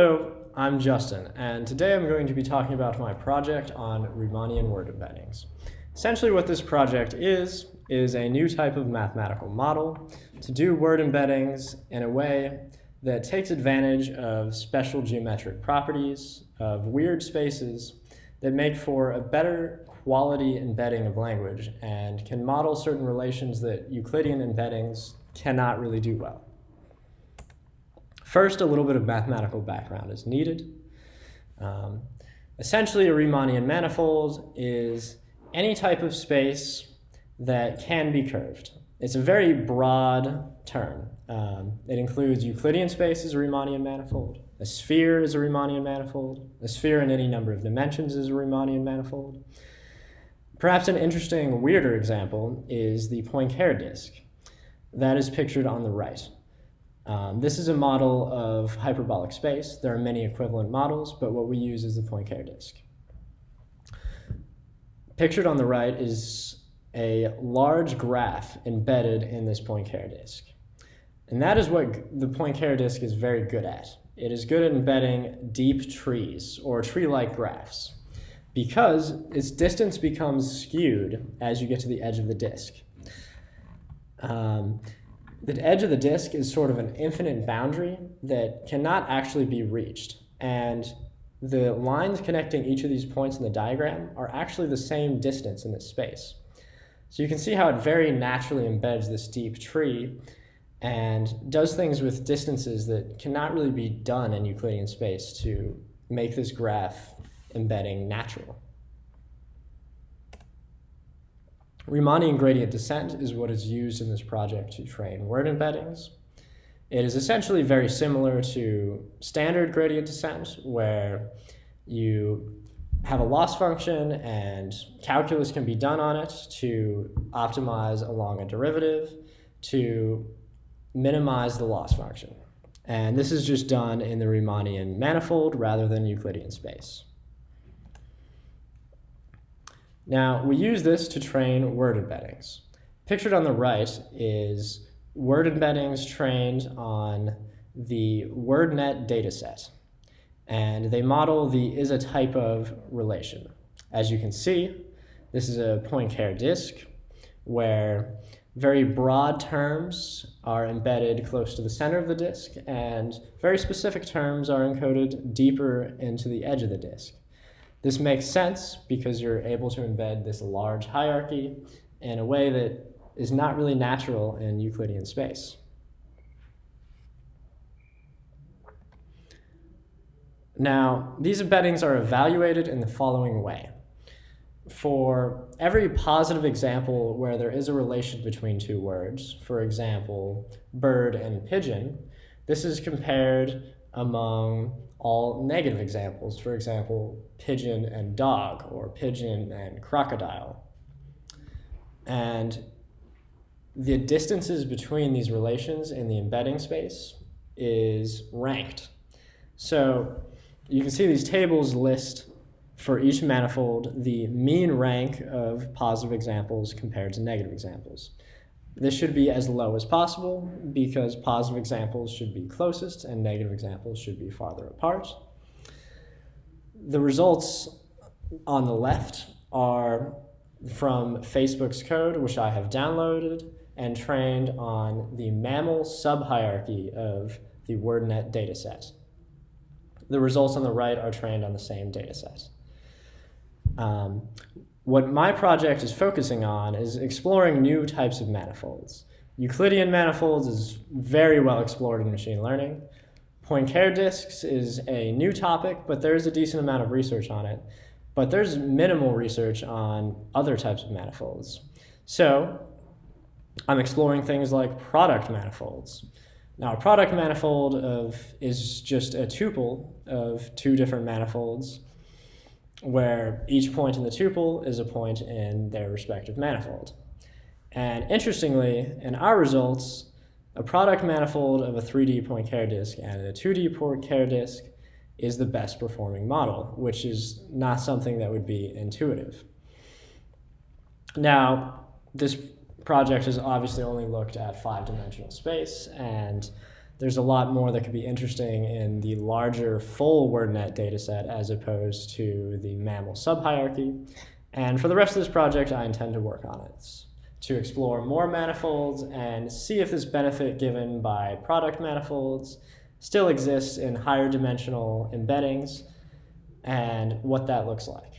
Hello, I'm Justin, and today I'm going to be talking about my project on Riemannian word embeddings. Essentially what this project is a new type of mathematical model to do word embeddings in a way that takes advantage of special geometric properties of weird spaces that make for a better quality embedding of language and can model certain relations that Euclidean embeddings cannot really do well. First, a little bit of mathematical background is needed. Essentially, a Riemannian manifold is any type of space that can be curved. It's a very broad term. It includes Euclidean space as a Riemannian manifold, a sphere is a Riemannian manifold, a sphere in any number of dimensions is a Riemannian manifold. Perhaps an interesting, weirder example is the Poincare disk. That is pictured on the right. This is a model of hyperbolic space. There are many equivalent models, but what we use is the Poincare disk. Pictured on the right is a large graph embedded in this Poincare disk. And that is what the Poincare disk is very good at. It is good at embedding deep trees or tree-like graphs because its distance becomes skewed as you get to the edge of the disk. The edge of the disk is sort of an infinite boundary that cannot actually be reached. And the lines connecting each of these points in the diagram are actually the same distance in this space. So you can see how it very naturally embeds this deep tree and does things with distances that cannot really be done in Euclidean space to make this graph embedding natural. Riemannian gradient descent is what is used in this project to train word embeddings. It is essentially very similar to standard gradient descent, where you have a loss function and calculus can be done on it to optimize along a derivative to minimize the loss function. And this is just done in the Riemannian manifold rather than Euclidean space. Now, we use this to train word embeddings. Pictured on the right is word embeddings trained on the WordNet dataset. And they model the is a type of relation. As you can see, this is a Poincare disk where very broad terms are embedded close to the center of the disk, and very specific terms are encoded deeper into the edge of the disk. This makes sense because you're able to embed this large hierarchy in a way that is not really natural in Euclidean space. Now, these embeddings are evaluated in the following way. For every positive example where there is a relation between two words, for example, bird and pigeon, this is compared among all negative examples, for example, pigeon and dog, or pigeon and crocodile. And the distances between these relations in the embedding space is ranked. So you can see these tables list for each manifold the mean rank of positive examples compared to negative examples. This should be as low as possible because positive examples should be closest and negative examples should be farther apart. The results on the left are from Facebook's code, which I have downloaded and trained on the mammal subhierarchy of the WordNet dataset. The results on the right are trained on the same dataset. What my project is focusing on is exploring new types of manifolds. Euclidean manifolds is very well explored in machine learning. Poincare disks is a new topic, but there is a decent amount of research on it. But there's minimal research on other types of manifolds. So I'm exploring things like product manifolds. Now, a product manifold is just a tuple of two different manifolds where each point in the tuple is a point in their respective manifold. And interestingly, in our results, a product manifold of a 3D Poincare disk and a 2D Poincare disk is the best performing model, which is not something that would be intuitive. Now, this project has obviously only looked at 5-dimensional space, and there's a lot more that could be interesting in the larger full WordNet dataset as opposed to the mammal subhierarchy. And for the rest of this project, I intend to work on it, to explore more manifolds and see if this benefit given by product manifolds still exists in higher dimensional embeddings and what that looks like.